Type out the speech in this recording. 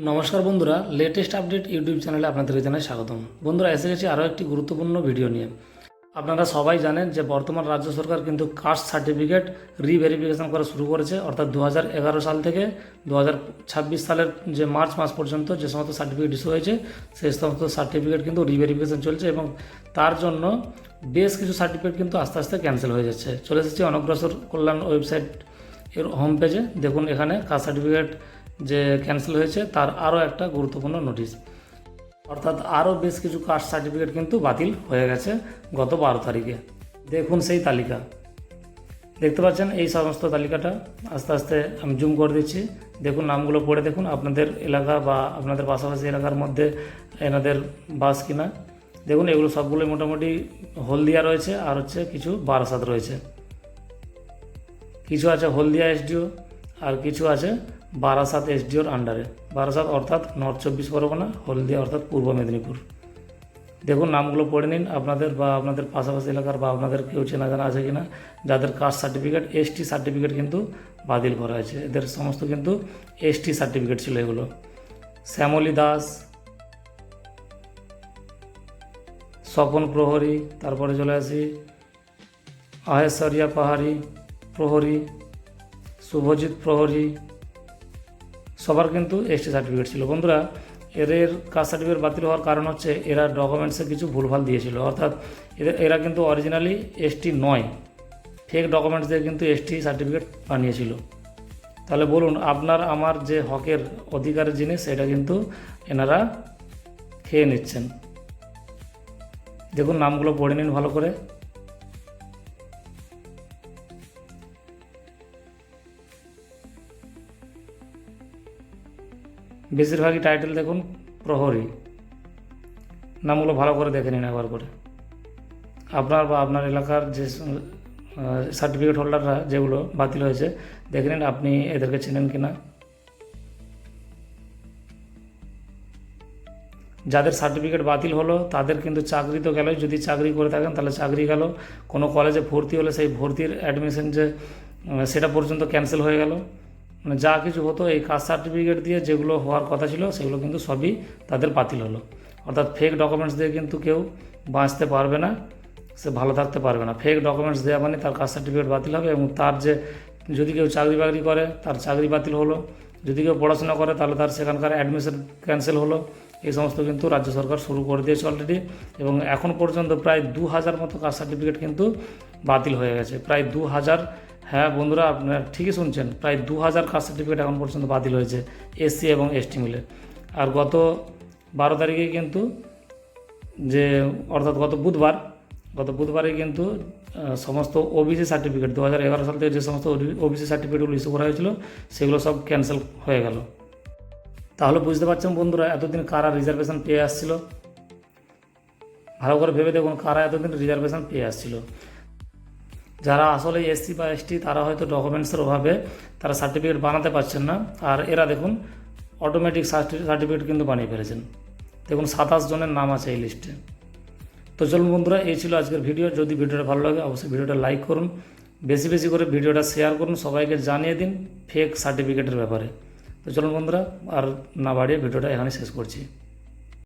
নমস্কার বন্ধুরা, latest update YouTube চ্যানেলে আপনাদেরকে জানাই স্বাগতম। বন্ধুরা, এসে গেছি আরও একটি গুরুত্বপূর্ণ ভিডিও নিয়ে। আপনারা সবাই জানেন যে বর্তমান রাজ্য সরকার কিন্তু কাস্ট সার্টিফিকেট রিভেরিফিকেশন করা শুরু করেছে, অর্থাৎ 2011 সাল থেকে 2026 সালের যে মার্চ মাস পর্যন্ত যে সমস্ত সার্টিফিকেট ইস্যু হয়েছে সেই সমস্ত সার্টিফিকেট কিন্তু রিভেরিফিকেশন চলছে এবং তার জন্য বেশ কিছু সার্টিফিকেট কিন্তু আস্তে আস্তে ক্যান্সেল হয়ে যাচ্ছে। চলে এসেছি অনগ্রসর কল্যাণ ওয়েবসাইট এর হোম পেজে। দেখুন, এখানে কাস্ট সার্টিফিকেট যে ক্যান্সেল হয়েছে তার আরও একটা গুরুত্বপূর্ণ নোটিশ, অর্থাৎ আরও বেশ কিছু কাস্ট সার্টিফিকেট কিন্তু বাতিল হয়ে গেছে গত 12 তারিখে। দেখুন সেই তালিকা, দেখতে পাচ্ছেন এই সমস্ত তালিকাটা। আস্তে আস্তে আমি জুম করে দিচ্ছি। দেখুন নামগুলো পড়ে দেখুন আপনাদের এলাকা বা আপনাদের পাশাপাশি এলাকার মধ্যে এনাদের বাস কিনা। দেখুন এগুলো সবগুলোই মোটামুটি হলদিয়া রয়েছে, আর হচ্ছে কিছু বারাসাত রয়েছে। কিছু আছে হলদিয়া এসডিও, আর কিছু আছে বারাসাত এসডিওর আন্ডারে। বারাসাত অর্থাৎ নর্থ 24 পরগনা, হলদিয়া অর্থাৎ পূর্ব মেদিনীপুর। দেখুন নামগুলো পড়ে নিন আপনাদের বা আপনাদের পাশাপাশি এলাকার বা আপনাদের কেউ চেনা জানা আছে কিনা যাদের কাস্ট সার্টিফিকেট এসটি সার্টিফিকেট কিন্তু বাতিল করা হয়েছে। এদের সমস্ত কিন্তু এসটি সার্টিফিকেট ছিল এগুলো। শ্যামলী দাস, স্বপন প্রহরী, তারপরে চলে আসি আহেশ্বরিয়া পাহাড়ি প্রহরী, শুভজিৎ প্রহরী, সবার কিন্তু এসটি সার্টিফিকেট ছিল। বন্ধুরা, এদের কাস্ট সার্টিফিকেট বাতিল হওয়ার কারণ হচ্ছে এরা ডকুমেন্টসে কিছু ভুলভাল দিয়েছিল, অর্থাৎ এরা কিন্তু অরিজিনালি এসটি নয়, ফেক ডকুমেন্টস দিয়ে কিন্তু এসটি সার্টিফিকেট বানিয়েছিল। তাহলে বলুন, আপনার আমার যে হকের অধিকারের জিনিস এটা কিন্তু এনারা খেয়ে নিচ্ছেন। দেখুন নামগুলো পড়ে নিন ভালো করে। বেশিরভাগই টাইটেল দেখুন প্রহরী। নামগুলো ভালো করে দেখে নিন একবার করে। আপনার বা আপনার এলাকার যে সার্টিফিকেট হোল্ডাররা যেগুলো বাতিল হয়েছে দেখে নিন আপনি এদেরকে চেনেন কিনা। যাদের সার্টিফিকেট বাতিল হলো তাদের কিন্তু চাকরি তো গেল, যদি চাকরি করে থাকেন তাহলে চাকরি গেল। কোনো কলেজে ভর্তি হলে সেই ভর্তির অ্যাডমিশন যে সেটা পর্যন্ত ক্যান্সেল হয়ে গেল। মানে যা কিছু হতো এই কাস্ট সার্টিফিকেট দিয়ে যেগুলো হওয়ার কথা ছিল সেগুলো কিন্তু সবই তাদের বাতিল হলো। অর্থাৎ ফেক ডকুমেন্টস দিয়ে কিন্তু কেউ বাঁচতে পারবে না, সে ভালো থাকতে পারবে না। ফেক ডকুমেন্টস দেওয়া মানে তার কাস্ট সার্টিফিকেট বাতিল হবে এবং তার যে যদি কেউ চাকরি বাকরি করে তার চাকরি বাতিল হলো, যদি কেউ পড়াশোনা করে তাহলে তার সেখানকার অ্যাডমিশন ক্যান্সেল হলো। এই সমস্ত কিন্তু রাজ্য সরকার শুরু করে দিয়েছে অলরেডি এবং এখন পর্যন্ত প্রায় 2000 মতো কাস্ট সার্টিফিকেট কিন্তু বাতিল হয়ে গেছে। প্রায় 2000, হ্যাঁ বন্ধুরা আপনারা ঠিকই শুনছেন, প্রায় 2000 কাস্ট সার্টিফিকেট এখন পর্যন্ত বাতিল হয়েছে এসসি এবং এসটি মিলে। আর গত 12 তারিখে কিন্তু যে অর্থাৎ গত বুধবারে কিন্তু সমস্ত ওবিসি সার্টিফিকেট 2011 সাল থেকে যে সমস্ত ওবিসি সার্টিফিকেটগুলো ইস্যু করা হয়েছিল সেগুলো সব ক্যান্সেল হয়ে গেল। তাহলে বুঝতে পারছেন বন্ধুরা এতদিন কারা রিজার্ভেশন পেয়ে আসছিল। ভালো করে ভেবে দেখুন কারা এতদিন রিজার্ভেশন পেয়ে আসছিল। যারা আসলে এসসি বা এসটি তারা হয়তো ডকুমেন্টসের অভাবে তারা সার্টিফিকেট বানাতে পারছেন না, আর এরা দেখুন অটোমেটিক সার্টিফিকেট কিন্তু বানিয়ে ফেলেছেন। দেখুন 27 জনের নাম আছে এই লিস্টে। তো চলুন বন্ধুরা, এই ছিল আজকের ভিডিও। যদি ভিডিওটা ভালো লাগে অবশ্যই ভিডিওটা লাইক করুন, বেশি বেশি করে ভিডিওটা শেয়ার করুন, সবাইকে জানিয়ে দিন ফেক সার্টিফিকেটের ব্যাপারে। তো চলুন বন্ধুরা, আর না বাড়িয়ে ভিডিওটা এখানে শেষ করছি।